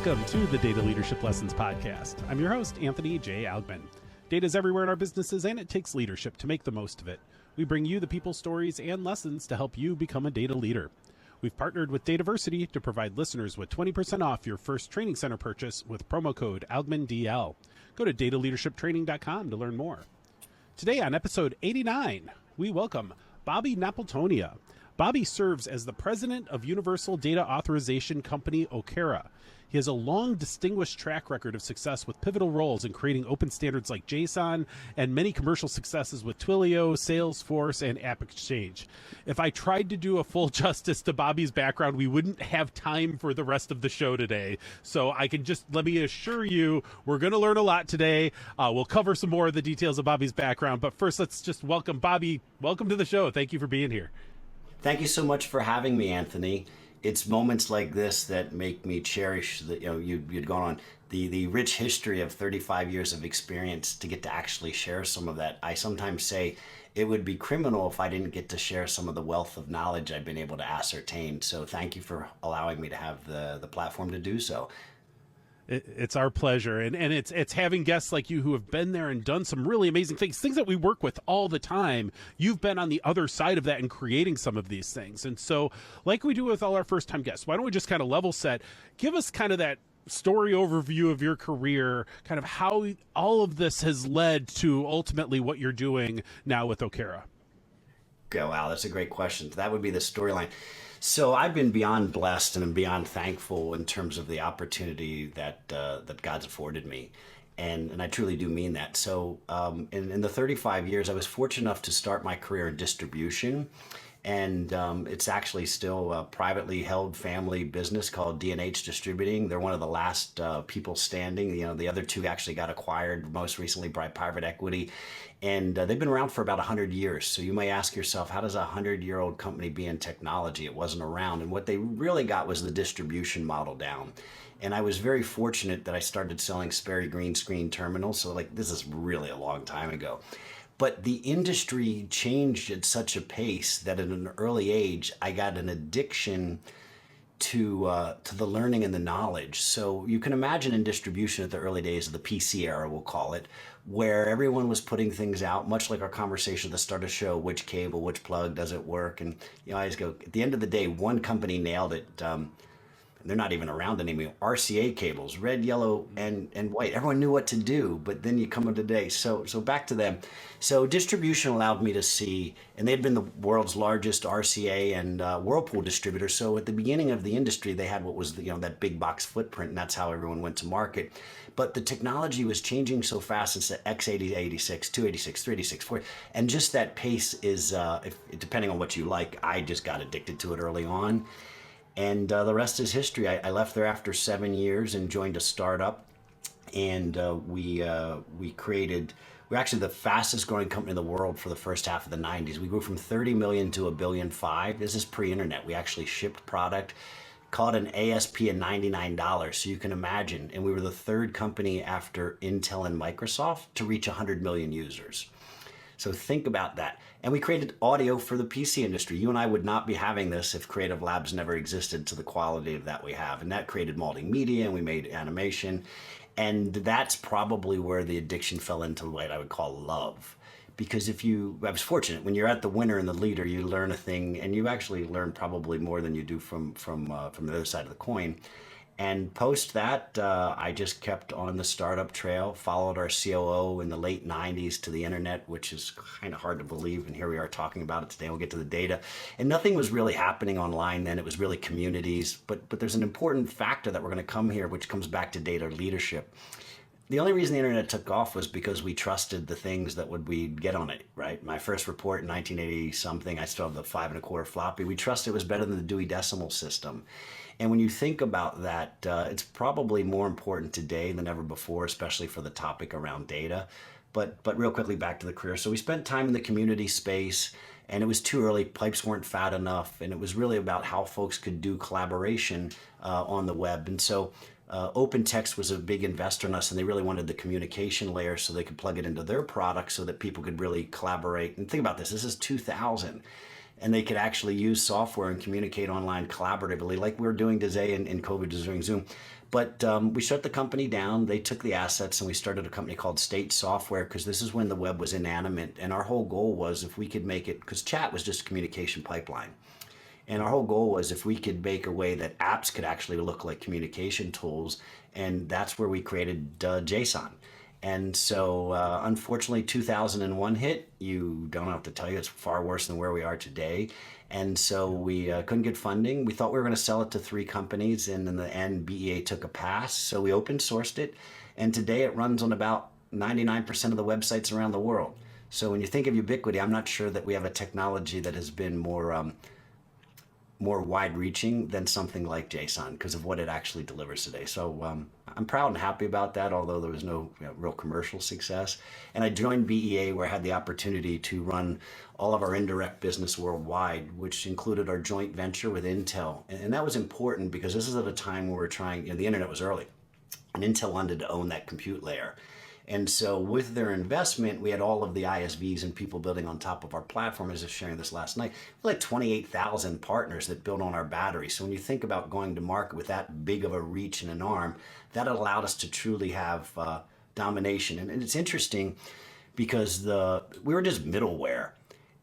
Welcome to the Data Leadership Lessons Podcast. I'm your host, Anthony J. Algman. Data is everywhere in our businesses, and it takes leadership to make the most of it. We bring you the people, stories, and lessons to help you become a data leader. We've partnered with Dataversity to provide listeners with 20% off your first training center purchase with promo code ALGMANDL. Go to dataleadershiptraining.com to learn more. Today on episode 89, we welcome Bobby Napiltonia. Bobby serves as the president of Universal Data Authorization company Okera. He has a long, distinguished track record of success with pivotal roles in creating open standards like JSON and many commercial successes with Twilio, Salesforce, and AppExchange. If I tried to do a full justice to Bobby's background, we wouldn't have time for the rest of the show today. So I can just, let me assure you, we're going to learn a lot today. We'll cover some more of the details of Bobby's background. But first, let's just welcome Bobby. Welcome to the show. Thank you for being here. Thank you so much for having me, Anthony. It's moments like this that make me cherish that you'd gone on the rich history of 35 years of experience to get to actually share some of that. I sometimes say it would be criminal if I didn't get to share some of the wealth of knowledge I've been able to ascertain. So thank you for allowing me to have the platform to do so. It's our pleasure, and it's having guests like you who have been there and done some really amazing things that we work with all the time. You've been on the other side of that and creating some of these things. And so, like we do with all our first-time guests, why don't we just kind of level set, give us kind of that story overview of your career, kind of how all of this has led to ultimately what you're doing now with Okera. Okay, wow, that's a great question. That would be the storyline. So I've been beyond blessed and beyond thankful in terms of the opportunity that God's afforded me. And I truly do mean that. So in the 35 years, I was fortunate enough to start my career in distribution. And it's actually still a privately held family business called D&H Distributing. They're one of the last people standing. The other two actually got acquired most recently by private equity. And they've been around for about 100 years. So you may ask yourself, how does a 100-year-old company be in technology? It wasn't around. And what they really got was the distribution model down. And I was very fortunate that I started selling Sperry green screen terminals. So this is really a long time ago. But the industry changed at such a pace that at an early age, I got an addiction to the learning and the knowledge. So you can imagine in distribution at the early days of the PC era, we'll call it, where everyone was putting things out, much like our conversation at the start of the show, which cable, which plug, does it work? And I always go, at the end of the day, one company nailed it. They're not even around anymore. RCA cables, red, yellow, and white. Everyone knew what to do, but then you come into today. So back to them. So distribution allowed me to see, and they'd been the world's largest RCA and Whirlpool distributor. So at the beginning of the industry, they had what was that big box footprint, and that's how everyone went to market. But the technology was changing so fast. It's X80, 86, 286, 386, 4, and just that pace is, depending on what you like, I just got addicted to it early on. And the rest is history. I left there after 7 years and joined a startup. And we're actually the fastest growing company in the world for the first half of the 90s. We grew from 30 million to $1.5 billion. This is pre-internet. We actually shipped product, called an ASP of $99. So you can imagine. And we were the third company after Intel and Microsoft to reach 100 million users. So think about that. And we created audio for the PC industry. You and I would not be having this if Creative Labs never existed to the quality of that we have. And that created multimedia, and we made animation. And that's probably where the addiction fell into what I would call love. Because I was fortunate, when you're at the winner and the leader, you learn a thing, and you actually learn probably more than you do from the other side of the coin. And post that, I just kept on the startup trail, followed our COO in the late 90s to the internet, which is kind of hard to believe. And here we are talking about it today. We'll get to the data. And nothing was really happening online then. It was really communities. But there's an important factor that we're going to come here, which comes back to data leadership. The only reason the internet took off was because we trusted the things that we'd get on it, right? My first report in 1980 something, I still have the 5 1/4 floppy. We trusted it was better than the Dewey Decimal System. And when you think about that, it's probably more important today than ever before, especially for the topic around data. But real quickly, back to the career. So we spent time in the community space, and it was too early. Pipes weren't fat enough, and it was really about how folks could do collaboration on the web. And so open text was a big investor in us, and they really wanted the communication layer so they could plug it into their product so that people could really collaborate. And think about this. This is 2000. and they could actually use software and communicate online collaboratively like we're doing today in COVID during Zoom. But we shut the company down. They took the assets and we started a company called State Software because this is when the web was inanimate. And our whole goal was if we could make it, because chat was just a communication pipeline. And our whole goal was if we could make a way that apps could actually look like communication tools. And that's where we created JSON. And so, unfortunately, 2001 hit. You don't have to tell you, it's far worse than where we are today. And so we couldn't get funding. We thought we were going to sell it to 3 companies, and in the end, BEA took a pass. So we open sourced it, and today it runs on about 99% of the websites around the world. So when you think of ubiquity, I'm not sure that we have a technology that has been more wide-reaching than something like JSON because of what it actually delivers today. So I'm proud and happy about that, although there was no real commercial success. And I joined BEA where I had the opportunity to run all of our indirect business worldwide, which included our joint venture with Intel. And that was important because this is at a time where we're trying, the internet was early, and Intel wanted to own that compute layer. And so with their investment, we had all of the ISVs and people building on top of our platform. I was just sharing this last night. We had like 28,000 partners that built on our battery. So when you think about going to market with that big of a reach and an arm, that allowed us to truly have domination. And it's interesting because we were just middleware.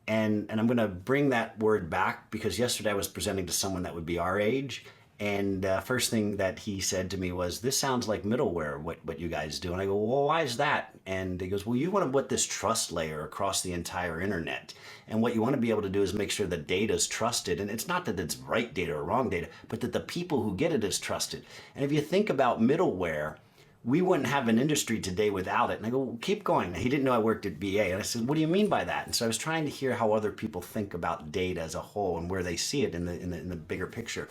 And I'm going to bring that word back because yesterday I was presenting to someone that would be our age. And first thing that he said to me was, this sounds like middleware, what you guys do. And I go, well, why is that? And he goes, well, you want to put this trust layer across the entire internet. And what you want to be able to do is make sure the data is trusted. And it's not that it's right data or wrong data, but that the people who get it is trusted. And if you think about middleware, we wouldn't have an industry today without it. And I go, well, keep going. He didn't know I worked at BA. And I said, what do you mean by that? And so I was trying to hear how other people think about data as a whole and where they see it in the bigger picture.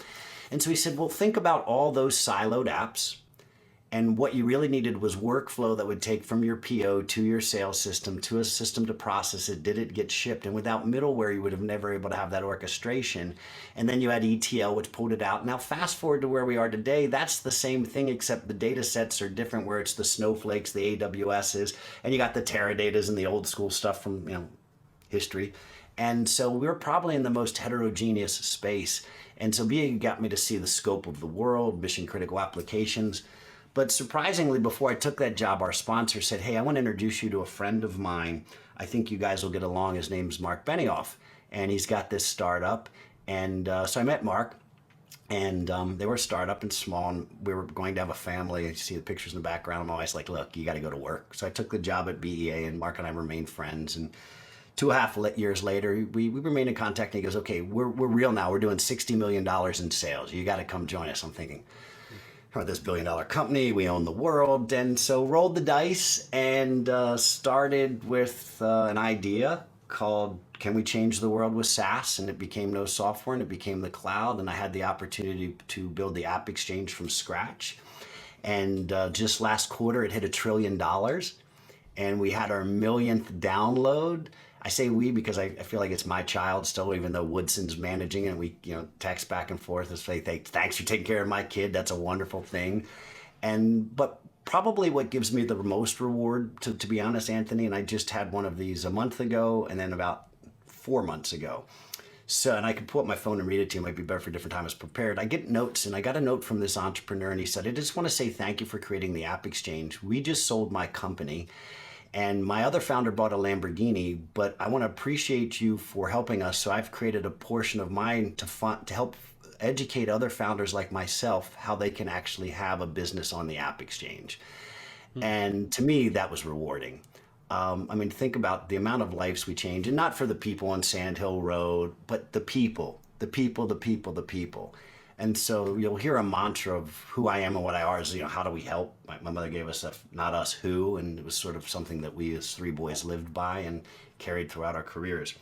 And so he said, well, think about all those siloed apps. And what you really needed was workflow that would take from your PO to your sales system to a system to process it. Did it get shipped? And without middleware, you would have never able to have that orchestration. And then you had ETL, which pulled it out. Now, fast forward to where we are today, that's the same thing, except the data sets are different, where it's the Snowflakes, the AWSs, and you got the Teradatas and the old school stuff from history. And so we're probably in the most heterogeneous space. And so BA got me to see the scope of the world, mission critical applications. But surprisingly, before I took that job, our sponsor said, hey, I want to introduce you to a friend of mine. I think you guys will get along. His name's Mark Benioff, and he's got this startup. And so I met Mark, and they were a startup and small, and we were going to have a family. You see the pictures in the background. I'm always like, look, you got to go to work. So I took the job at BEA, and Mark and I remained friends. And 2.5 years later, we remained in contact, and he goes, okay, we're real now. We're doing $60 million in sales. You got to come join us. I'm thinking, oh, this billion-dollar company, we own the world. And so rolled the dice and started with an idea called, can we change the world with SaaS? And it became no software, and it became the cloud. And I had the opportunity to build the app exchange from scratch. And just last quarter, it hit $1 trillion. And we had our millionth download. I say we because I feel like it's my child still, even though Woodson's managing it. And we text back and forth and say, thanks for taking care of my kid. That's a wonderful thing. But probably what gives me the most reward, to be honest, Anthony, and I just had one of these a month ago and then about 4 months ago. So, and I could pull up my phone and read it to you. It might be better for a different time as prepared. I get notes, and I got a note from this entrepreneur, and he said, I just want to say thank you for creating the app exchange. We just sold my company, and my other founder bought a Lamborghini, but I want to appreciate you for helping us. So I've created a portion of mine to help educate other founders like myself how they can actually have a business on the app exchange. And to me, that was rewarding. Think about the amount of lives we change, and not for the people on Sand Hill Road, but the people. And so you'll hear a mantra of who I am and what I are is, how do we help? My mother gave us not us who, and it was sort of something that we as 3 boys lived by and carried throughout our careers.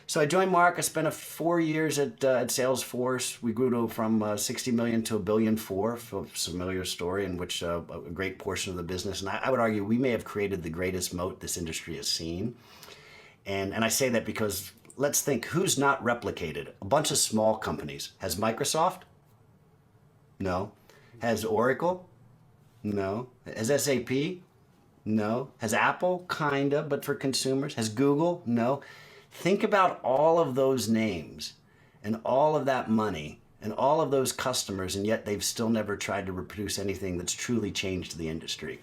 So I joined Mark. I spent 4 years at Salesforce. We grew from 60 million to $1.4 billion, a familiar story in which a great portion of the business. And I would argue we may have created the greatest moat this industry has seen. And I say that because let's think, who's not replicated? A bunch of small companies. Has Microsoft? No. Has Oracle? No. Has SAP? No. Has Apple? Kinda, but for consumers. Has Google? No. Think about all of those names and all of that money and all of those customers, and yet they've still never tried to reproduce anything that's truly changed the industry.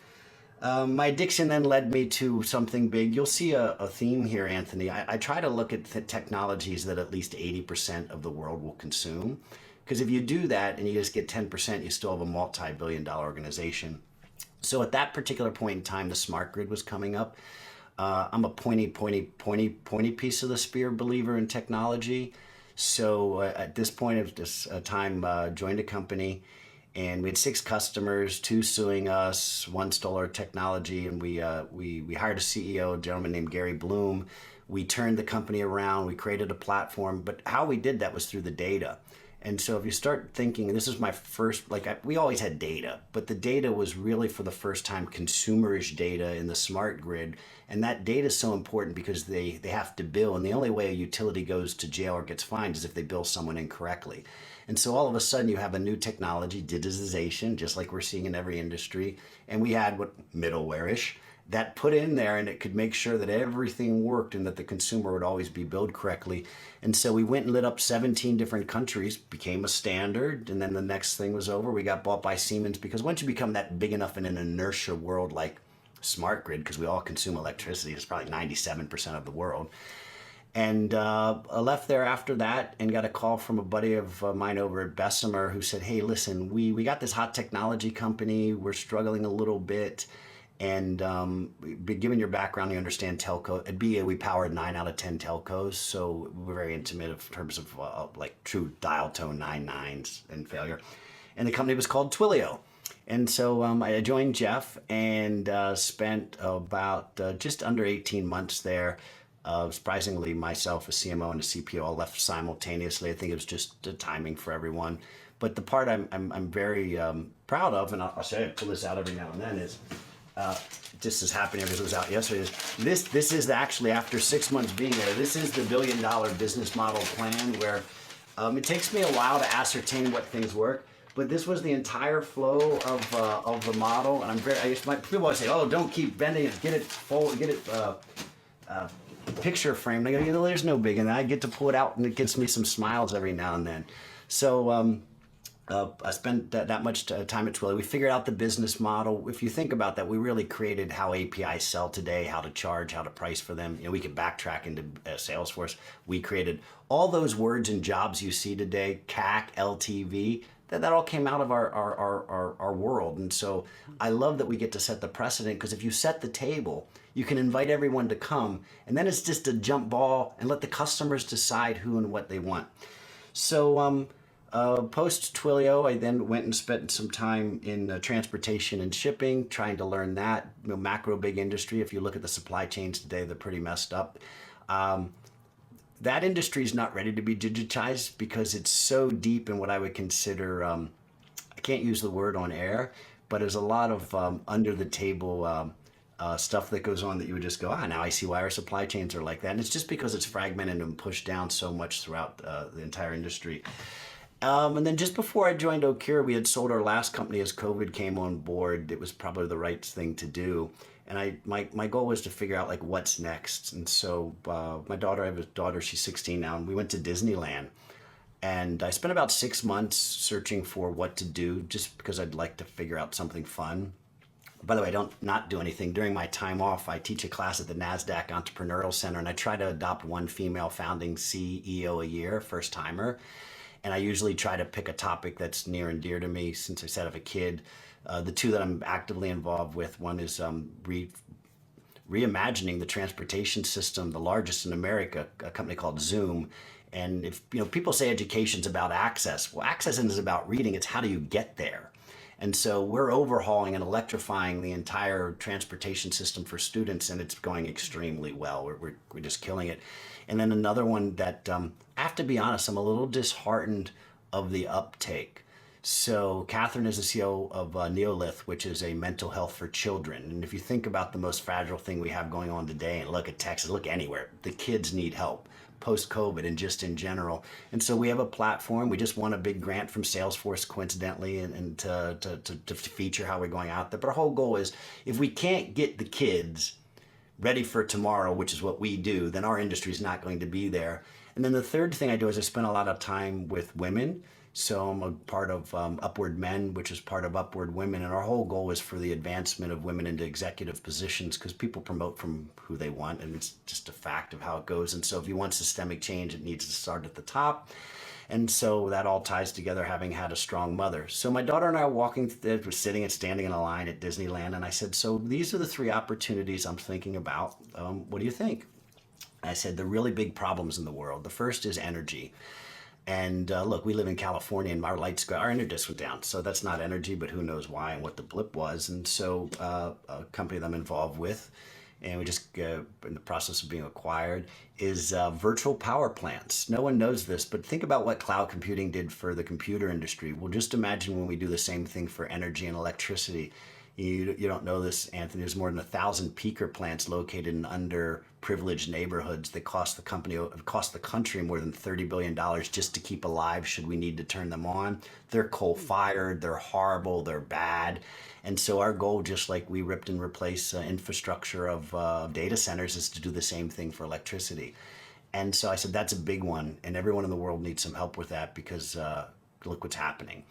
My addiction then led me to something big. You'll see a theme here, Anthony. I try to look at technologies that at least 80% of the world will consume. Because if you do that and you just get 10%, you still have a multi-billion-dollar organization. So at that particular point in time, the smart grid was coming up. I'm a pointy piece of the spear believer in technology. So at this point of this time, joined a company, and we had 6 customers, 2 suing us, 1 stole our technology, and we hired a CEO, a gentleman named Gary Bloom. We turned the company around. We created a platform, but how we did that was through the data. And so if you start thinking, this is my first, we always had data, but the data was really for the first time consumerish data in the smart grid. And that data is so important because they have to bill. And the only way a utility goes to jail or gets fined is if they bill someone incorrectly. And so all of a sudden you have a new technology, digitization, just like we're seeing in every industry. And we had what middleware-ish that put in there, and it could make sure that everything worked and that the consumer would always be billed correctly. And so we went and lit up 17 different countries, became a standard, and then the next thing was over. We got bought by Siemens, because once you become that big enough in an inertia world like smart grid, because we all consume electricity, it's probably 97% of the world. And I left there after that and got a call from a buddy of mine over at Bessemer who said, hey, listen, we got this hot technology company. We're struggling a little bit. And given your background, you understand telco. At BA, we powered 9 out of 10 telcos, so we're very intimate in terms of true dial tone 9 and failure. And the company was called Twilio. And so I joined Jeff and spent about just under 18 months there. Surprisingly, myself, a CMO and a CPO, all left simultaneously. I think it was just the timing for everyone. But the part I'm very proud of, and I'll say I pull this out every now and then, is just as happening because it was out yesterday. This is actually, after 6 months being there, this is the $1 billion business model plan where it takes me a while to ascertain what things work, but this was the entire flow of the model. And people always say, "Oh, don't keep bending it, get it forward, get it picture framed." I go, there's no big in that. I get to pull it out, and it gets me some smiles every now and then. So. I spent that much time at Twilio. We figured out the business model. If you think about that, we really created how APIs sell today, how to charge, how to price for them. We could backtrack into Salesforce. We created all those words and jobs you see today, CAC, LTV. That all came out of our world. And so I love that we get to set the precedent, because if you set the table, you can invite everyone to come, and then it's just a jump ball and let the customers decide who and what they want. So post Twilio, I then went and spent some time in transportation and shipping, trying to learn that macro big industry. If you look at the supply chains today, they're pretty messed up. That industry is not ready to be digitized because it's so deep in what I would consider, I can't use the word on air, but there's a lot of under the table stuff that goes on that you would just go, now I see why our supply chains are like that. And it's just because it's fragmented and pushed down so much throughout the entire industry. And then just before I joined Okera, we had sold our last company as COVID came on board. It was probably the right thing to do. And my goal was to figure out what's next. And so I have a daughter, she's 16 now, and we went to Disneyland. And I spent about 6 months searching for what to do, just because I'd like to figure out something fun. By the way, I don't not do anything. During my time off, I teach a class at the NASDAQ Entrepreneurial Center, and I try to adopt one female founding CEO a year, first timer. And I usually try to pick a topic that's near and dear to me since I said I have a kid. The 2 that I'm actively involved with, one is reimagining the transportation system, the largest in America, a company called Zoom. And if people say education's about access, well, access isn't about reading, it's how do you get there? And so we're overhauling and electrifying the entire transportation system for students, and it's going extremely well. We're just killing it. And then another one that, I have to be honest, I'm a little disheartened of the uptake. So Catherine is the CEO of Neolith, which is a mental health for children. And if you think about the most fragile thing we have going on today, and look at Texas, look anywhere, the kids need help post-COVID and just in general. And so we have a platform. We just won a big grant from Salesforce, coincidentally, and to feature how we're going out there. But our whole goal is, if we can't get the kids ready for tomorrow, which is what we do, then our industry is not going to be there. And then the third thing I do is I spend a lot of time with women. So I'm a part of Upward Men, which is part of Upward Women. And our whole goal is for the advancement of women into executive positions, because people promote from who they want. And it's just a fact of how it goes. And so if you want systemic change, it needs to start at the top. And so that all ties together, having had a strong mother. So my daughter and I were sitting and standing in a line at Disneyland. And I said, so these are the three opportunities I'm thinking about. What do you think? I said, the really big problems in the world. The first is energy. And look, we live in California and our interdisc went down. So that's not energy, but who knows why and what the blip was. And so a company that I'm involved with, and we just in the process of being acquired, is virtual power plants. No one knows this, but think about what cloud computing did for the computer industry. Well, just imagine when we do the same thing for energy and electricity. You don't know this, Anthony. There's more than 1,000 peaker plants located in underprivileged neighborhoods that cost the country more than $30 billion just to keep alive should we need to turn them on. They're coal-fired, they're horrible, they're bad. And so our goal, just like we ripped and replaced infrastructure of data centers, is to do the same thing for electricity. And so I said, that's a big one, and everyone in the world needs some help with that because look what's happening.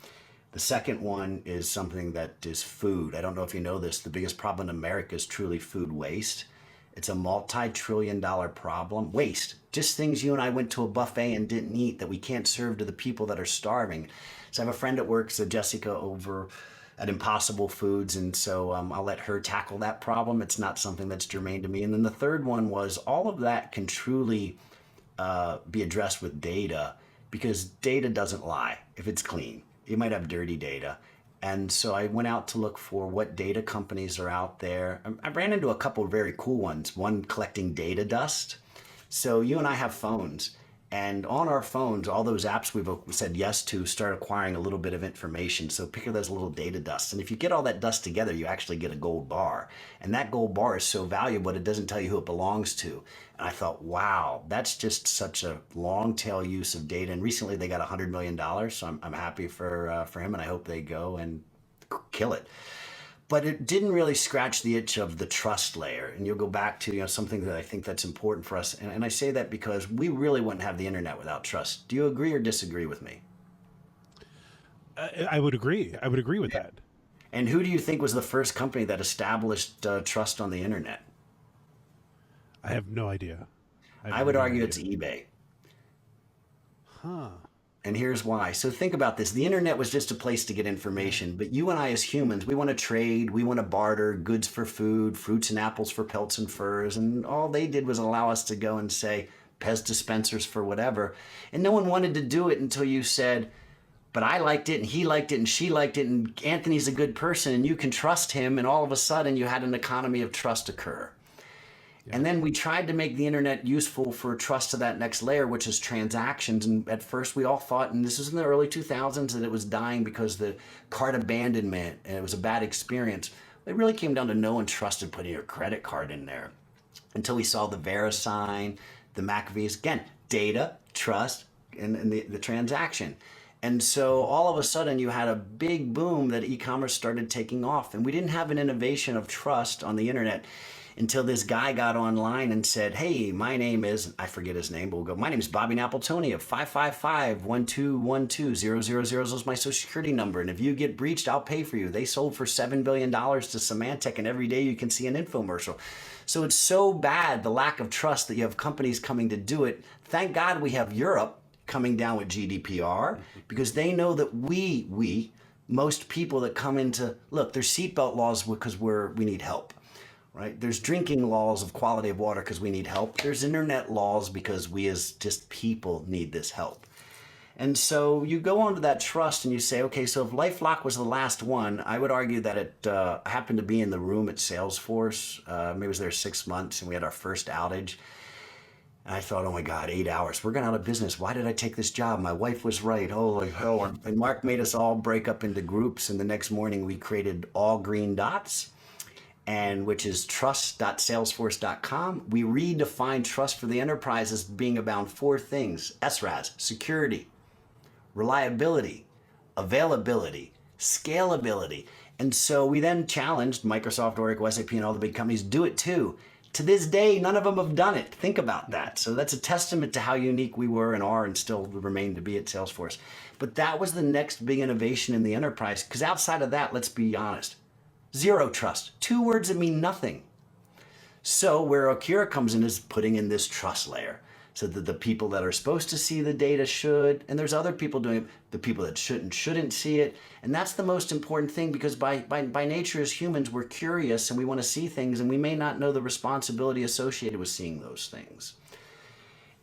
The second one is something that is food. I don't know if you know this. The biggest problem in America is truly food waste. It's a multi-trillion-dollar problem. Waste. Just things you and I went to a buffet and didn't eat that we can't serve to the people that are starving. So I have a friend at work, so Jessica, over at Impossible Foods, and so I'll let her tackle that problem. It's not something that's germane to me. And then the third one was all of that can truly be addressed with data, because data doesn't lie if it's clean. You might have dirty data. And so I went out to look for what data companies are out there. I ran into a couple of very cool ones, one collecting data dust. So you and I have phones, and on our phones, all those apps we've said yes to start acquiring a little bit of information. So picture those little data dust. And if you get all that dust together, you actually get a gold bar. And that gold bar is so valuable, it doesn't tell you who it belongs to. And I thought, wow, that's just such a long tail use of data. And recently they got $100 million. So I'm happy for him, and I hope they go and kill it. But it didn't really scratch the itch of the trust layer. And you'll go back to something that I think that's important for us. And I say that because we really wouldn't have the internet without trust. Do you agree or disagree with me? I would agree. I would agree with that. And who do you think was the first company that established trust on the internet? I have no idea. I would argue it's eBay. Huh. And here's why. So think about this. The internet was just a place to get information, but you and I as humans, we want to trade, we want to barter goods for food, fruits and apples for pelts and furs, and all they did was allow us to go and say Pez dispensers for whatever. And no one wanted to do it until you said, but I liked it and he liked it and she liked it and Anthony's a good person and you can trust him, and all of a sudden you had an economy of trust occur. And then we tried to make the internet useful for trust to that next layer, which is transactions. And at first we all thought, and this was in the early 2000s, that it was dying because the cart abandonment, and it was a bad experience. It really came down to no one trusted putting your credit card in there until we saw the VeriSign, the McAfee's, again, data, trust, and the transaction. And so all of a sudden you had a big boom that e-commerce started taking off. And we didn't have an innovation of trust on the internet until this guy got online and said, hey, my name is, I forget his name, but we'll go, my name is Bobby Napiltonia, 555-1212-0000 is my social security number. And if you get breached, I'll pay for you. They sold for $7 billion to Symantec, and every day you can see an infomercial. So it's so bad, the lack of trust, that you have companies coming to do it. Thank God we have Europe coming down with GDPR, because they know that most people that come into, look, there's seatbelt laws because we need help. Right? There's drinking laws of quality of water because we need help. There's internet laws because we as just people need this help. And so you go on to that trust and you say, okay, so if LifeLock was the last one, I would argue that it happened to be in the room at Salesforce. Maybe it was there 6 months and we had our first outage. And I thought, oh my God, 8 hours. We're going out of business. Why did I take this job? My wife was right. Holy hell. And Mark made us all break up into groups. And the next morning we created All Green Dots, and which is trust.salesforce.com. We redefine trust for the enterprise as being about 4 things: SRAS, security, reliability, availability, scalability. And so we then challenged Microsoft, Oracle, SAP, and all the big companies, do it too. To this day, none of them have done it. Think about that. So that's a testament to how unique we were and are and still remain to be at Salesforce. But that was the next big innovation in the enterprise, because outside of that, let's be honest, zero trust. Two words that mean nothing. So where Okera comes in is putting in this trust layer, so that the people that are supposed to see the data should, and there's other people doing it, the people that shouldn't see it. And that's the most important thing, because by nature as humans, we're curious and we want to see things, and we may not know the responsibility associated with seeing those things.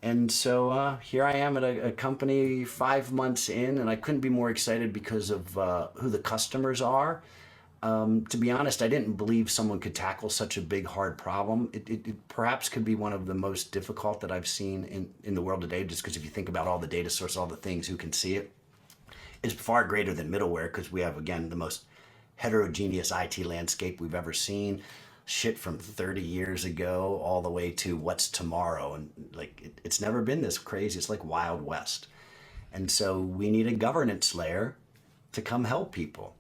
And so here I am at a company 5 months in, and I couldn't be more excited because of who the customers are. To be honest, I didn't believe someone could tackle such a big, hard problem. It perhaps could be one of the most difficult that I've seen in the world today, just because if you think about all the data sources, all the things, who can see it, it's far greater than middleware, because we have, again, the most heterogeneous IT landscape we've ever seen. Shit from 30 years ago all the way to what's tomorrow. And like, it's never been this crazy. It's like Wild West. And so we need a governance layer to come help people.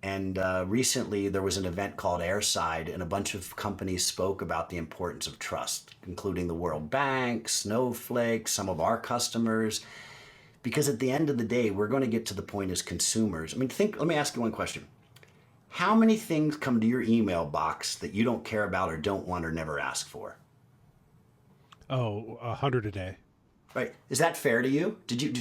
And recently there was an event called Airside, and a bunch of companies spoke about the importance of trust, including the World Bank, Snowflake, some of our customers. Because at the end of the day, we're going to get to the point as consumers. I mean, let me ask you one question. How many things come to your email box that you don't care about or don't want or never ask for? Oh, 100 a day. Right. Is that fair to you? Shouldn't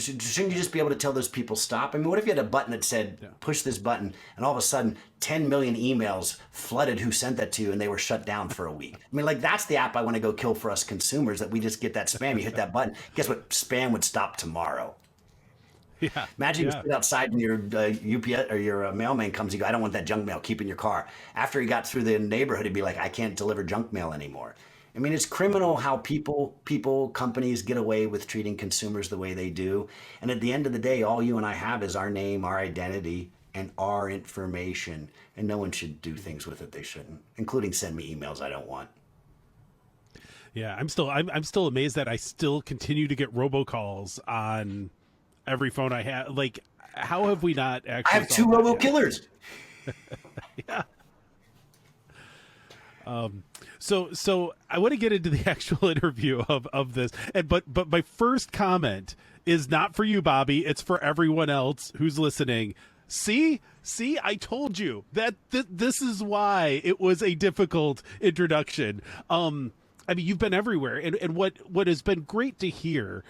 you just be able to tell those people stop? I mean, what if you had a button that said, push this button, and all of a sudden 10 million emails flooded who sent that to you, and they were shut down for a week? I mean, like, that's the app I want to go kill for us consumers, that we just get that spam. You hit that button. Guess what? Spam would stop tomorrow. Yeah. Imagine you sit outside and your UPS or your mailman comes, you go, I don't want that junk mail, keep in your car. After he got through the neighborhood, he'd be like, I can't deliver junk mail anymore. I mean, it's criminal how companies get away with treating consumers the way they do. And at the end of the day, all you and I have is our name, our identity, and our information. And no one should do things with it they shouldn't, including send me emails I don't want. Yeah, I'm still amazed that I still continue to get robocalls on every phone I have. Like, how have we not actually? I have 2 robo killers. Yeah. So I want to get into the actual interview of this, but my first comment is not for you, Bobby. It's for everyone else who's listening. See, I told you that this is why it was a difficult introduction. I mean, you've been everywhere, and what has been great to hear,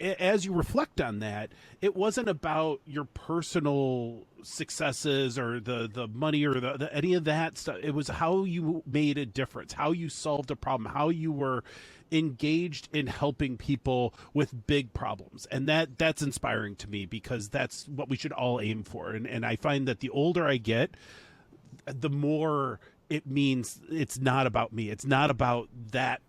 as you reflect on that, it wasn't about your personal successes or the money or the any of that stuff. It was how you made a difference, how you solved a problem, how you were engaged in helping people with big problems. And that's inspiring to me, because that's what we should all aim for. And I find that the older I get, the more it means it's not about me. It's not about that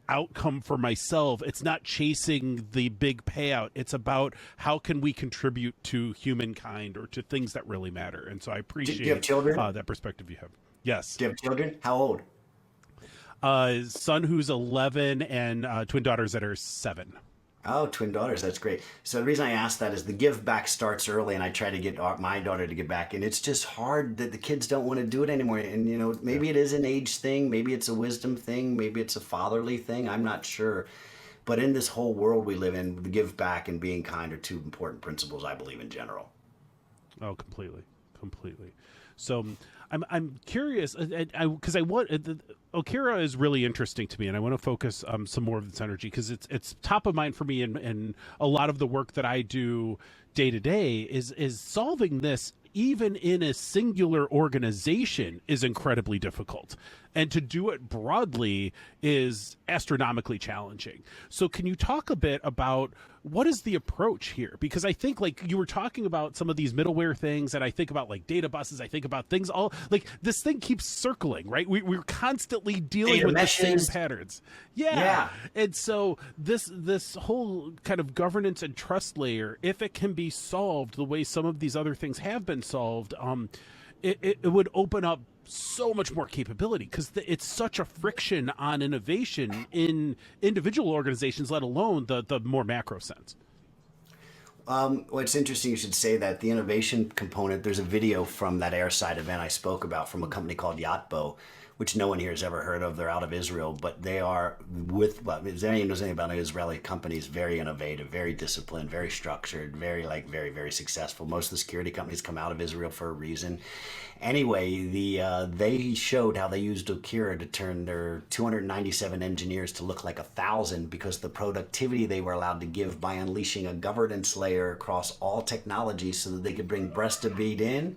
outcome for myself. It's not chasing the big payout. It's about how can we contribute to humankind or to things that really matter. And so I appreciate Do you have children? That perspective you have. Yes. Do you have children? How old? Son who's 11 and twin daughters that are 7. Oh, twin daughters. That's great. So the reason I asked that is the give back starts early, and I try to get my daughter to give back. And it's just hard that the kids don't want to do it anymore. And, you know, maybe it is an age thing. Maybe it's a wisdom thing. Maybe it's a fatherly thing. I'm not sure. But in this whole world we live in, the give back and being kind are 2 important principles, I believe, in general. Oh, completely. So I'm curious, because Okera is really interesting to me, and I want to focus some more of this energy, because it's top of mind for me, and a lot of the work that I do day to day is solving this. Even in a singular organization is incredibly difficult, and to do it broadly is astronomically challenging. So can you talk a bit about what is the approach here? Because I think, like, you were talking about some of these middleware things, and I think about like data buses, I think about things all like this thing keeps circling, right? We're constantly dealing data with meshes. the same patterns. Yeah. And so this whole kind of governance and trust layer, if it can be solved the way some of these other things have been solved, it would open up so much more capability, because it's such a friction on innovation in individual organizations, let alone the more macro sense. Well, it's interesting you should say that. The innovation component, there's a video from that Airside event I spoke about from a company called Yotbo, which no one here has ever heard of. They're out of Israel, but they are with, well, if anyone knows anything about Israeli companies, very innovative, very disciplined, very structured, very, very successful. Most of the security companies come out of Israel for a reason. Anyway, they showed how they used Okera to turn their 297 engineers to look like 1,000 because the productivity they were allowed to give by unleashing a governance layer across all technologies so that they could bring breast to bead in.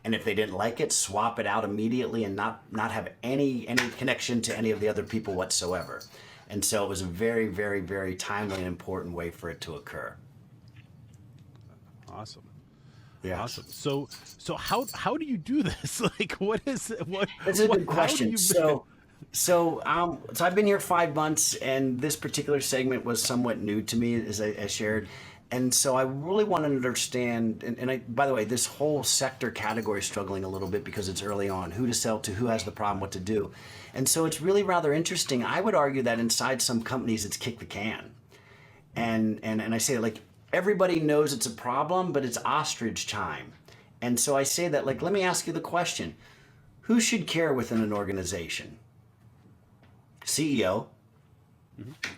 And if they didn't like it, swap it out immediately and not have any connection to any of the other people whatsoever. And so it was a very timely and important way for it to occur. Awesome. Yeah. Awesome. So how do you do this? Like, what is what? That's a what, good question. So I've been here 5 months, and this particular segment was somewhat new to me, as I shared. And so I really want to understand, by the way, this whole sector category is struggling a little bit because it's early on, who to sell to, who has the problem, what to do. And so it's really rather interesting. I would argue that inside some companies, it's kick the can. And I say, like, everybody knows it's a problem, but it's ostrich time. And so I say that, like, let me ask you the question. Who should care within an organization? CEO,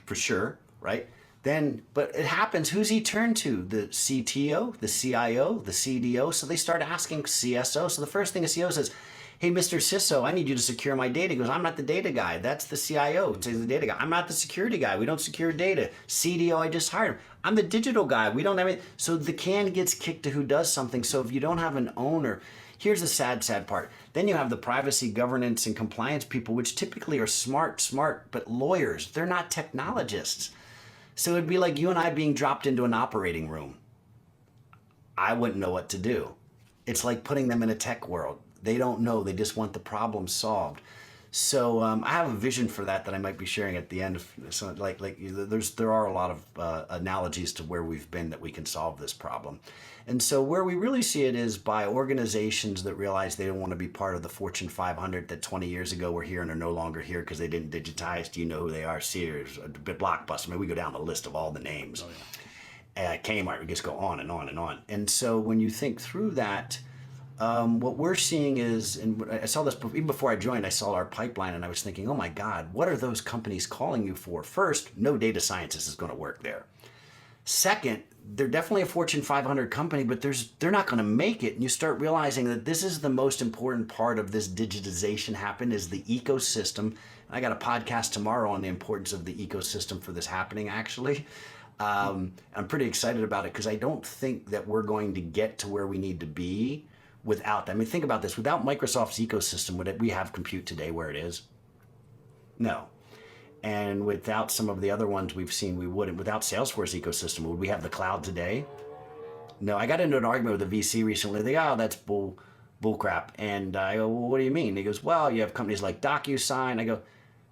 for sure, right? Then, but it happens, who's he turn to? The CTO, the CIO, the CDO? So they start asking CSO. So the first thing a CEO says, hey, Mr. CISO, I need you to secure my data. He goes, I'm not the data guy. That's the CIO. It's the data guy. I'm not the security guy. We don't secure data. CDO, I just hired him. I'm the digital guy. We don't have it. So the can gets kicked to who does something. So if you don't have an owner, here's the sad part. Then you have the privacy, governance, and compliance people, which typically are smart, but lawyers. They're not technologists. So it'd be like you and I being dropped into an operating room. I wouldn't know what to do. It's like putting them in a tech world. They don't know. They just want the problem solved. So I have a vision for that I might be sharing at the end. So there are a lot of analogies to where we've been that we can solve this problem. And so where we really see it is by organizations that realize they don't want to be part of the Fortune 500 that 20 years ago were here and are no longer here because they didn't digitize. Do you know who they are? Sears, Blockbuster. I mean, we go down the list of all the names. Oh, yeah. Kmart, we just go on and on and on. And so when you think through that, what we're seeing is, and I saw this even before I joined, I saw our pipeline and I was thinking, oh my God, what are those companies calling you for? First, no data scientist is going to work there. Second, they're definitely a Fortune 500 company, but they're not going to make it. And you start realizing that this is the most important part of this digitization happen is the ecosystem. I got a podcast tomorrow on the importance of the ecosystem for this happening, actually. I'm pretty excited about it because I don't think that we're going to get to where we need to be without that. I mean, think about this. Without Microsoft's ecosystem, would we have compute today where it is? No. And without some of the other ones we've seen, we wouldn't. Without Salesforce ecosystem, would we have the cloud today? No. I got into an argument with a VC recently. They go, oh, that's bull crap. And I go, well, what do you mean? He goes, well, you have companies like DocuSign. I go,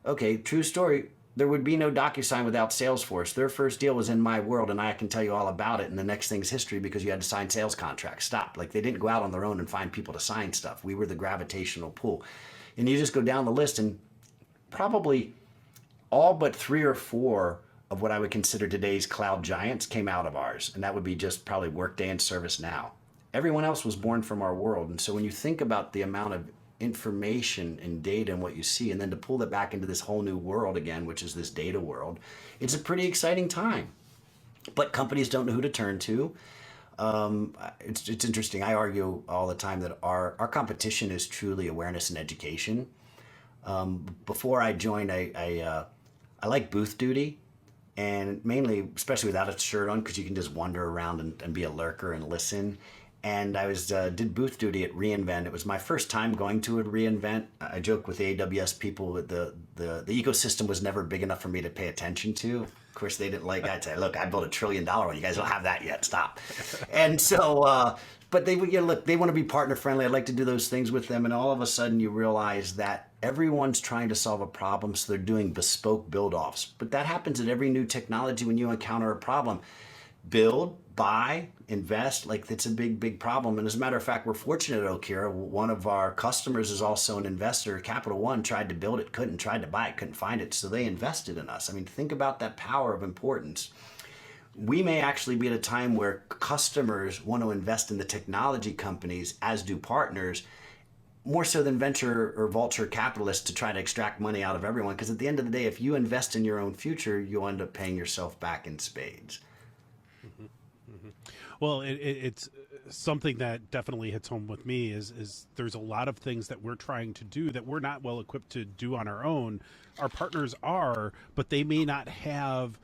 okay, true story. There would be no DocuSign without Salesforce. Their first deal was in my world, and I can tell you all about it. And the next thing's history because you had to sign sales contracts. Stop. Like, they didn't go out on their own and find people to sign stuff. We were the gravitational pull. And you just go down the list, and probably all but 3 or 4 of what I would consider today's cloud giants came out of ours. And that would be just probably Workday and ServiceNow. Everyone else was born from our world. And so when you think about the amount of information and data and what you see, and then to pull that back into this whole new world again, which is this data world, it's a pretty exciting time. But companies don't know who to turn to. It's interesting. I argue all the time that our competition is truly awareness and education. Before I joined, I like booth duty, and mainly, especially without a shirt on, because you can just wander around and be a lurker and listen. And I did booth duty at reInvent. It was my first time going to a reInvent. I joke with the AWS people that the ecosystem was never big enough for me to pay attention to. Of course, they didn't like it. I'd say, look, I built $1 trillion one. You guys don't have that yet. Stop. And so, but they look, they want to be partner friendly. I'd like to do those things with them. And all of a sudden you realize that everyone's trying to solve a problem. So they're doing bespoke build offs. But that happens at every new technology when you encounter a problem. Build, buy, invest, like it's a big problem. And as a matter of fact, we're fortunate at Okera. One of our customers is also an investor. Capital One tried to build it, couldn't, tried to buy it, couldn't find it. So they invested in us. I mean, think about that power of importance. We may actually be at a time where customers want to invest in the technology companies, as do partners. more so than venture or vulture capitalists to try to extract money out of everyone. Because at the end of the day, if you invest in your own future, you'll end up paying yourself back in spades. Well, it's something that definitely hits home with me is there's a lot of things that we're trying to do that we're not well equipped to do on our own. Our partners are, but they may not have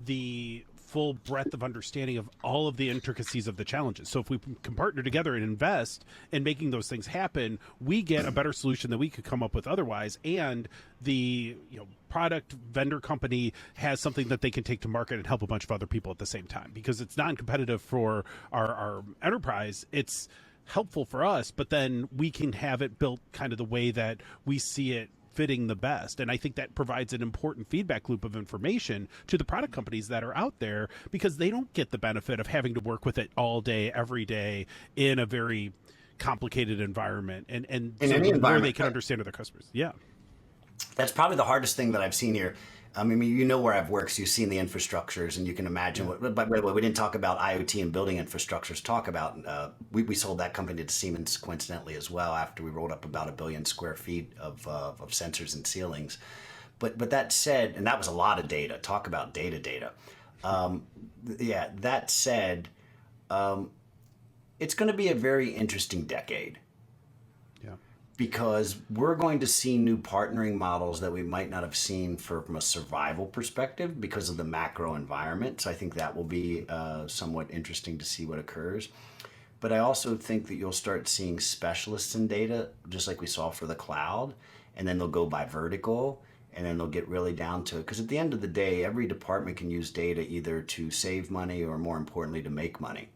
the full breadth of understanding of all of the intricacies of the challenges. So if we can partner together and invest in making those things happen, we get a better solution than we could come up with otherwise. And the product vendor company has something that they can take to market and help a bunch of other people at the same time, because it's non-competitive for our enterprise. It's helpful for us, but then we can have it built kind of the way that we see it fitting the best. And I think that provides an important feedback loop of information to the product companies that are out there, because they don't get the benefit of having to work with it all day, every day in a very complicated environment. And In so any the more they environment, can understand their customers. Yeah. that's probably the hardest thing that I've seen here. I mean, you know where I've worked, so you've seen the infrastructures, and you can imagine what. But by the way, we didn't talk about IoT and building infrastructures. Talk about we sold that company to Siemens coincidentally as well after we rolled up about 1 billion square feet of sensors and ceilings. But that said, and that was a lot of data. Talk about data. Yeah. That said, it's going to be a very interesting decade, Yeah. because we're going to see new partnering models that we might not have seen from a survival perspective because of the macro environment. So I think that will be somewhat interesting to see what occurs. But I also think that you'll start seeing specialists in data, just like we saw for the cloud, and then they'll go by vertical, and then they'll get really down to it. Because at the end of the day, every department can use data either to save money or, more importantly, to make money.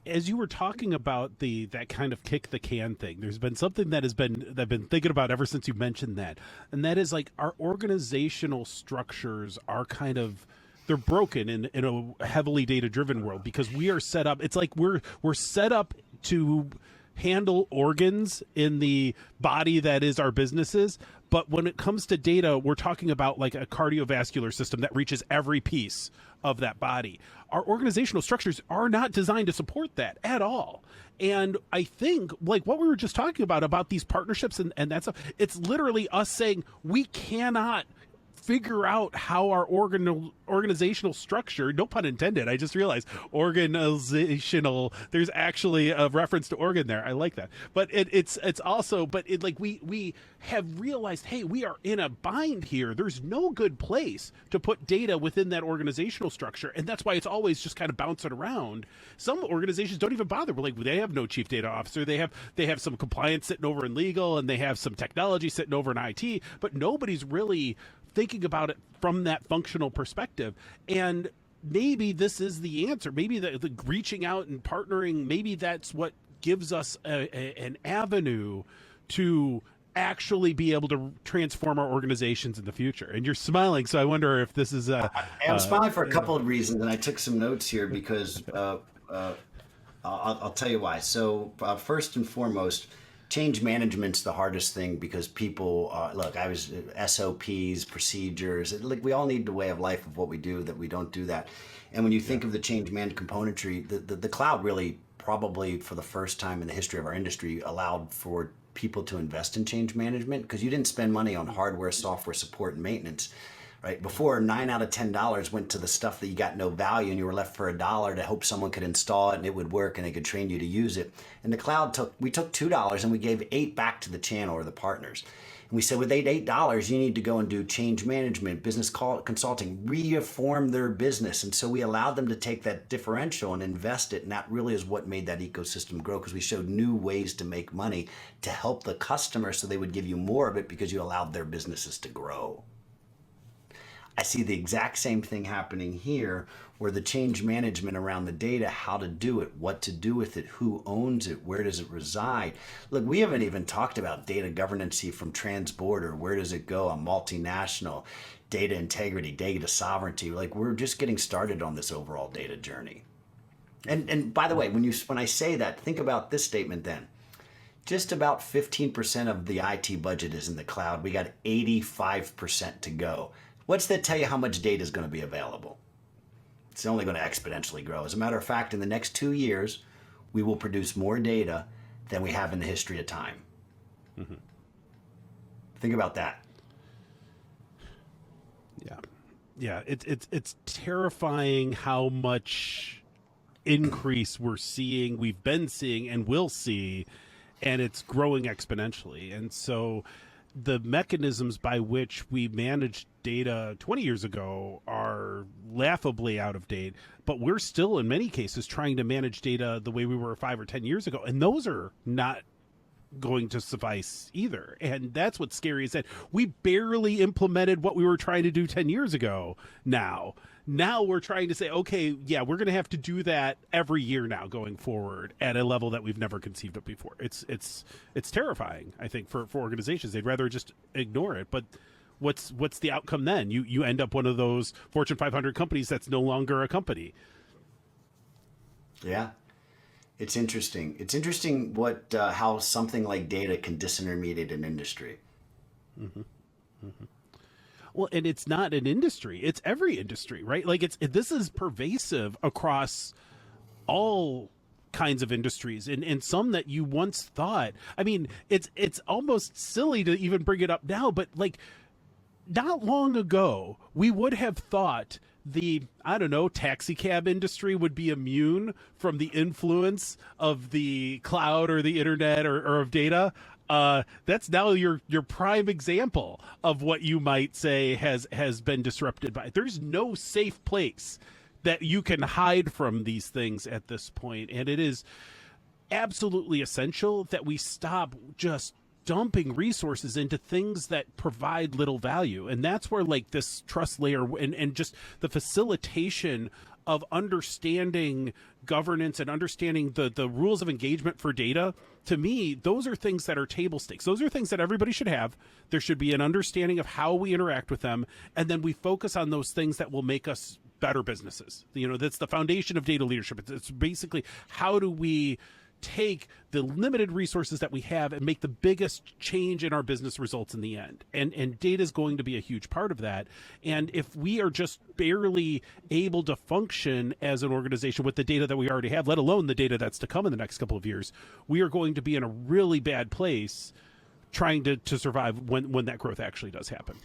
As you were talking about that kind of kick the can thing, there's been something that I've been thinking about ever since you mentioned that, and that is like our organizational structures are kind of, they're broken in a heavily data driven world, because we are set up. It's like we're set up to handle organs in the body that is our businesses, but when it comes to data, we're talking about like a cardiovascular system that reaches every piece of that body. Our organizational structures are not designed to support that at all. And I think like what we were just talking about these partnerships and that stuff, it's literally us saying we cannot figure out how our organizational structure, no pun intended, I just realized organizational, there's actually a reference to organ there. I like that. But it's also, but it like we have realized, hey, we are in a bind here. There's no good place to put data within that organizational structure. And that's why it's always just kind of bouncing around. Some organizations don't even bother. We're like, they have no chief data officer. They have some compliance sitting over in legal, and they have some technology sitting over in IT, but nobody's really thinking about it from that functional perspective. And maybe this is the answer. Maybe the reaching out and partnering, maybe that's what gives us an avenue to actually be able to transform our organizations in the future. And you're smiling, so I wonder if this is I'm smiling for a couple of reasons, and I took some notes here because I'll tell you why. So first and foremost, change management's the hardest thing, because people look, I was SOPs, procedures, like we all need the way of life of what we do, that we don't do that. And when you think of the change management componentry, the cloud really probably for the first time in the history of our industry allowed for people to invest in change management, because you didn't spend money on hardware, software support, and maintenance. Right? Before, 9 out of $10 went to the stuff that you got no value, and you were left for $1 to hope someone could install it and it would work and they could train you to use it. And the cloud we took $2 and we gave $8 back to the channel or the partners. And we said, with $8, you need to go and do change management, business consulting, reform their business. And so we allowed them to take that differential and invest it. And that really is what made that ecosystem grow, because we showed new ways to make money to help the customer so they would give you more of it, because you allowed their businesses to grow. I see the exact same thing happening here, where the change management around the data, how to do it, what to do with it, who owns it, where does it reside. Look, we haven't even talked about data governance from transborder. Where does it go? A multinational, data integrity, data sovereignty. Like, we're just getting started on this overall data journey. And by the way, when I say that, think about this statement then. Just about 15% of the IT budget is in the cloud. We got 85% to go. What's that tell you how much data is going to be available? It's only going to exponentially grow. As a matter of fact, in the next 2 years, we will produce more data than we have in the history of time. Mm-hmm. Think about that. Yeah, it's terrifying how much increase we've been seeing, and will see, and it's growing exponentially. And so the mechanisms by which we managed data 20 years ago are laughably out of date, but we're still in many cases trying to manage data the way we were 5 or 10 years ago, and those are not going to suffice either. And that's what's scary, is that we barely implemented what we were trying to do 10 years ago. Now we're trying to say, okay, yeah, we're going to have to do that every year now going forward at a level that we've never conceived of before. It's terrifying, I think, for organizations. They'd rather just ignore it. But what's the outcome then? You end up one of those Fortune 500 companies that's no longer a company. Yeah. It's interesting. It's interesting how something like data can disintermediate an industry. Mm-hmm. Mm-hmm. Well, and it's not an industry; it's every industry, right? Like this is pervasive across all kinds of industries, and some that you once thought. I mean, it's almost silly to even bring it up now, but like not long ago, we would have thought the, I don't know, taxi cab industry would be immune from the influence of the cloud or the internet or of data. That's now your prime example of what you might say has been disrupted by. There's no safe place that you can hide from these things at this point, and it is absolutely essential that we stop just dumping resources into things that provide little value. And that's where like this trust layer and just the facilitation of understanding governance and understanding the rules of engagement for data, to me, those are things that are table stakes. Those are things that everybody should have. There should be an understanding of how we interact with them, and then we focus on those things that will make us better businesses. You know, that's the foundation of data leadership. It's basically, how do we take the limited resources that we have and make the biggest change in our business results in the end. And data is going to be a huge part of that. And if we are just barely able to function as an organization with the data that we already have, let alone the data that's to come in the next couple of years, we are going to be in a really bad place trying to survive when that growth actually does happen.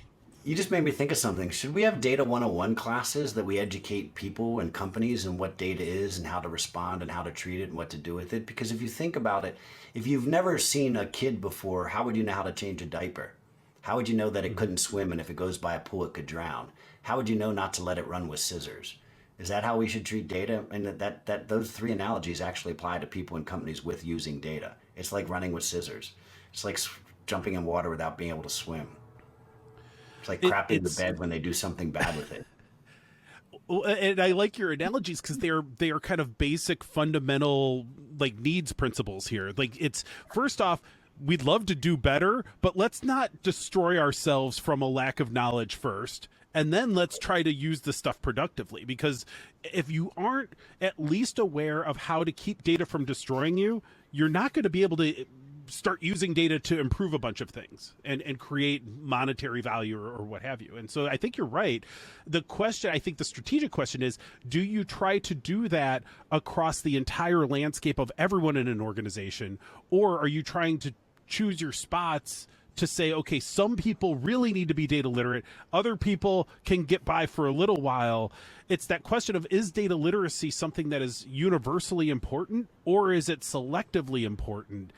You just made me think of something. Should we have data 101 classes that we educate people and companies and what data is and how to respond and how to treat it and what to do with it? Because if you think about it, if you've never seen a kid before, how would you know how to change a diaper? How would you know that it couldn't swim, and if it goes by a pool, it could drown? How would you know not to let it run with scissors? Is that how we should treat data? And that those three analogies actually apply to people and companies with using data. It's like running with scissors. It's like jumping in water without being able to swim. It's like crapping the bed when they do something bad with it. And I like your analogies because they are kind of basic, fundamental, like, needs principles here. Like, it's, first off, we'd love to do better, but let's not destroy ourselves from a lack of knowledge first. And then let's try to use the stuff productively, because if you aren't at least aware of how to keep data from destroying you, you're not going to be able to start using data to improve a bunch of things and create monetary value or what have you. And so I think you're right. The question, I think the strategic question is, do you try to do that across the entire landscape of everyone in an organization? Or are you trying to choose your spots to say, okay, some people really need to be data literate, other people can get by for a little while? It's that question of, is data literacy something that is universally important, or is it selectively important?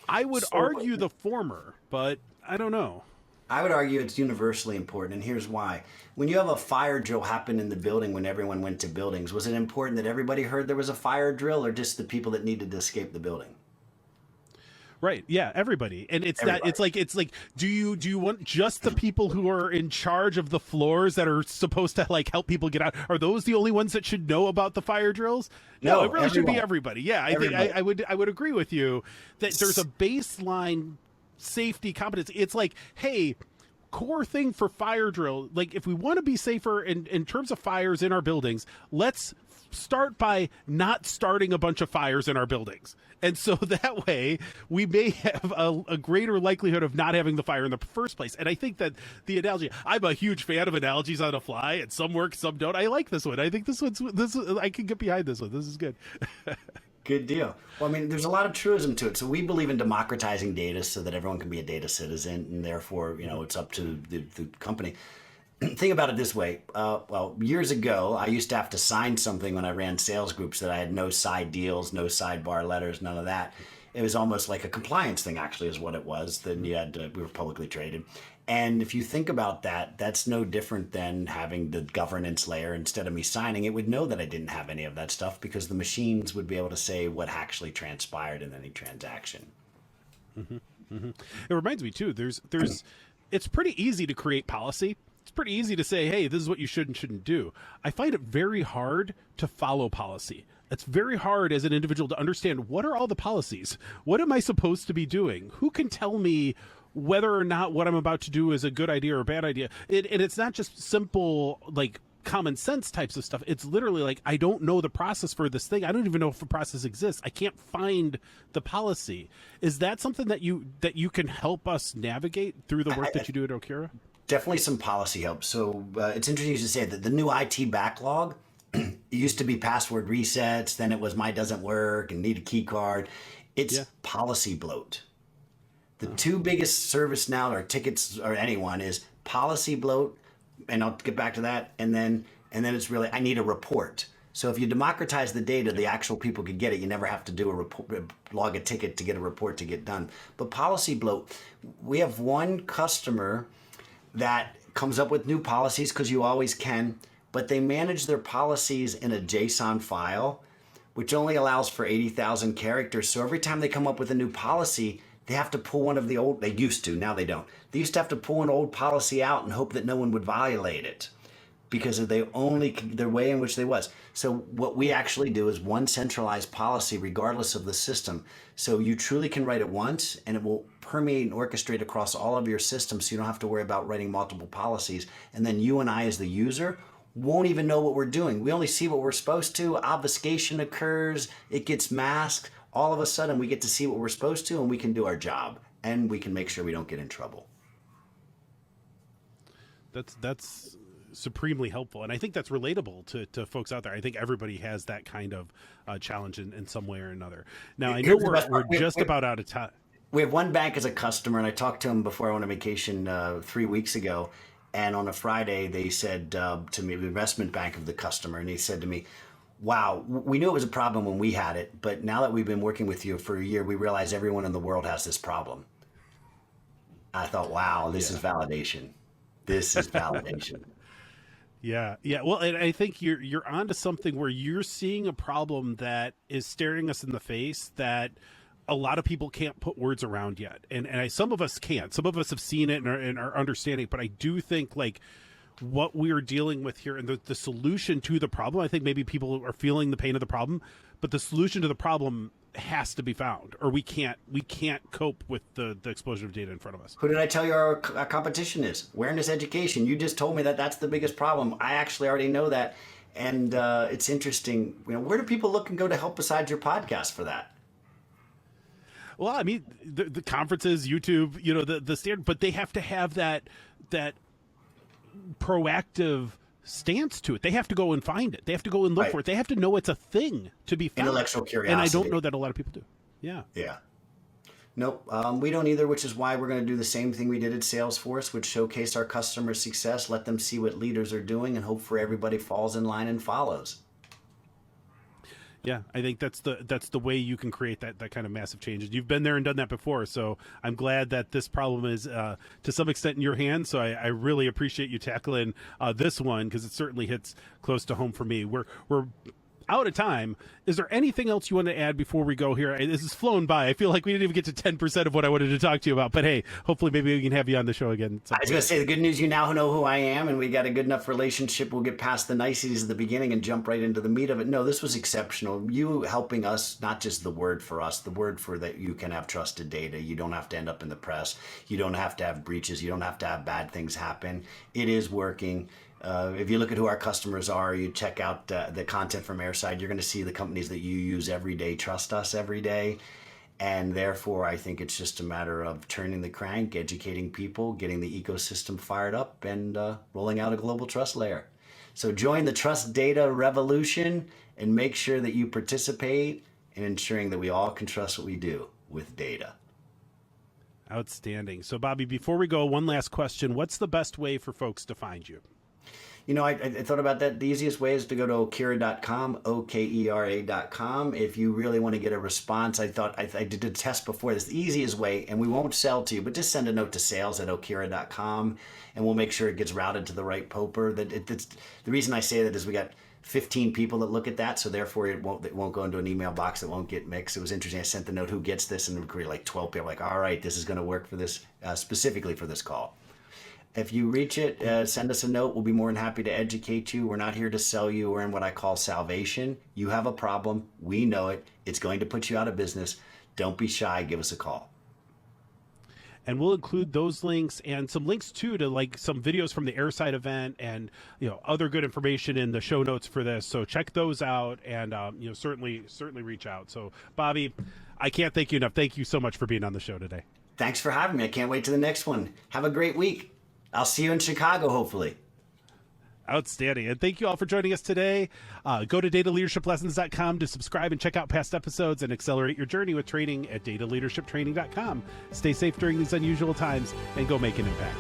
I would argue the former, but I don't know. I would argue it's universally important, and here's why. When you have a fire drill happen in the building when everyone went to buildings, was it important that everybody heard there was a fire drill, or just the people that needed to escape the building? Right. Yeah. Everybody. And it's everybody. It's like, do you want just the people who are in charge of the floors that are supposed to like help people get out? Are those the only ones that should know about the fire drills? No, it really should be everybody. Yeah. I think I would agree with you that there's a baseline safety competence. It's like, hey, core thing for fire drill, like if we want to be safer in terms of fires in our buildings, let's start by not starting a bunch of fires in our buildings. And so that way we may have a greater likelihood of not having the fire in the first place. And I think that the analogy, I'm a huge fan of analogies on the fly, and some work, some don't. I like this one. I think this I can get behind this one. This is good. Good deal. Well, I mean, there's a lot of truism to it. So we believe in democratizing data so that everyone can be a data citizen, and therefore, it's up to the company. Think about it this way. Well, years ago, I used to have to sign something when I ran sales groups that I had no side deals, no sidebar letters, none of that. It was almost like a compliance thing, actually, is what it was. Then you had to, we were publicly traded. And if you think about that, that's no different than having the governance layer. Instead of me signing, it would know that I didn't have any of that stuff because the machines would be able to say what actually transpired in any transaction. It reminds me too. It's pretty easy to create policy. It's pretty easy to say, hey, this is what you should and shouldn't do. I find it very hard to follow policy. It's very hard as an individual to understand what are all the policies? What am I supposed to be doing? Who can tell me whether or not what I'm about to do is a good idea or a bad idea? And it's not just simple, like, common sense types of stuff. It's literally like, I don't know the process for this thing. I don't even know if a process exists. I can't find the policy. Is that something that you can help us navigate through the work that you do at Okera? Definitely some policy help. So it's interesting to say that the new IT backlog, it used to be password resets, then it was my doesn't work and need a key card. It's policy bloat. The two biggest service now or tickets or anyone is policy bloat, and I'll get back to that, and then it's really I need a report. So if you democratize the data, the actual people could get it. You never have to do a report, log a ticket to get a report to get done. But policy bloat, we have one customer that comes up with new policies because you always can, but they manage their policies in a JSON file, which only allows for 80,000 characters. So every time they come up with a new policy, they have to pull one of the old, they used to, now they don't. They used to have to pull an old policy out and hope that no one would violate it because of their way in which they was. So what we actually do is one centralized policy regardless of the system. So you truly can write it once and it will permeate and orchestrate across all of your systems so you don't have to worry about writing multiple policies. And then you and I as the user won't even know what we're doing. We only see what we're supposed to. Obfuscation occurs, it gets masked. All of a sudden we get to see what we're supposed to and we can do our job and we can make sure we don't get in trouble. That's supremely helpful, and I think that's relatable to folks out there. I think everybody has that kind of challenge in some way or another. Now, I know we're just about out of time. We have one bank as a customer, and I talked to them before I went on vacation 3 weeks ago, and on a Friday they said to me, the investment bank of the customer, and he said to me, wow, we knew it was a problem when we had it, but now that we've been working with you for a year, we realize everyone in the world has this problem. I thought, wow, this is validation. This is validation. Yeah. Well, and I think you're onto something where you're seeing a problem that is staring us in the face that a lot of people can't put words around yet, and some of us can't. Some of us have seen it and are understanding. But I do think like what we're dealing with here and the solution to the problem. I think maybe people are feeling the pain of the problem, but the solution to the problem has to be found, or we can't cope with the explosion of data in front of us. Who did I tell you our competition is? Awareness education. You just told me that that's the biggest problem. I actually already know that. And it's interesting, where do people look and go to help besides your podcast for that? Well, I mean, the conferences, YouTube, the standard, but they have to have that proactive stance to it. They have to go and find it. They have to go and look for it. They have to know it's a thing to be found. Intellectual curiosity. And I don't know that a lot of people do. Yeah. Nope, we don't either, which is why we're going to do the same thing we did at Salesforce, which showcased our customer success, let them see what leaders are doing, and hope for everybody falls in line and follows. Yeah, I think that's the way you can create that kind of massive change. You've been there and done that before, so I'm glad that this problem is to some extent in your hands. So I really appreciate you tackling this one because it certainly hits close to home for me. We're out of time. Is there anything else you want to add before we go here? This has flown by. I feel like we didn't even get to 10% of what I wanted to talk to you about. But hey, hopefully maybe we can have you on the show again. I was going to say the good news, you now know who I am, and we got a good enough relationship. We'll get past the niceties at the beginning and jump right into the meat of it. No, this was exceptional. You helping us, not just the word for us, the word for that you can have trusted data. You don't have to end up in the press. You don't have to have breaches. You don't have to have bad things happen. It is working. If you look at who our customers are, you check out the content from Airside, you're going to see the companies that you use every day trust us every day. And therefore, I think it's just a matter of turning the crank, educating people, getting the ecosystem fired up, and rolling out a global trust layer. So join the trust data revolution and make sure that you participate and ensuring that we all can trust what we do with data. Outstanding. So, Bobby, before we go, one last question. What's the best way for folks to find you? You know, I thought about that. The easiest way is to go to okera.com, okera.com. If you really want to get a response, I thought I did a test before. This is the easiest way, and we won't sell to you, but just send a note to sales@okera.com, and we'll make sure it gets routed to the right poper. The reason I say that is we got 15 people that look at that, so therefore it won't go into an email box that won't get mixed. It was interesting. I sent the note, who gets this, and we like 12 people. Like, all right, this is going to work for this, specifically for this call. If you reach it, send us a note. We'll be more than happy to educate you. We're not here to sell you. We're in what I call salvation. You have a problem. We know it. It's going to put you out of business. Don't be shy. Give us a call. And we'll include those links and some links too to like some videos from the Airside event and other good information in the show notes for this. So check those out and certainly reach out. So Bobby, I can't thank you enough. Thank you so much for being on the show today. Thanks for having me. I can't wait to the next one. Have a great week. I'll see you in Chicago, hopefully. Outstanding. And thank you all for joining us today. Go to dataleadershiplessons.com to subscribe and check out past episodes and accelerate your journey with training at dataleadershiptraining.com. Stay safe during these unusual times and go make an impact.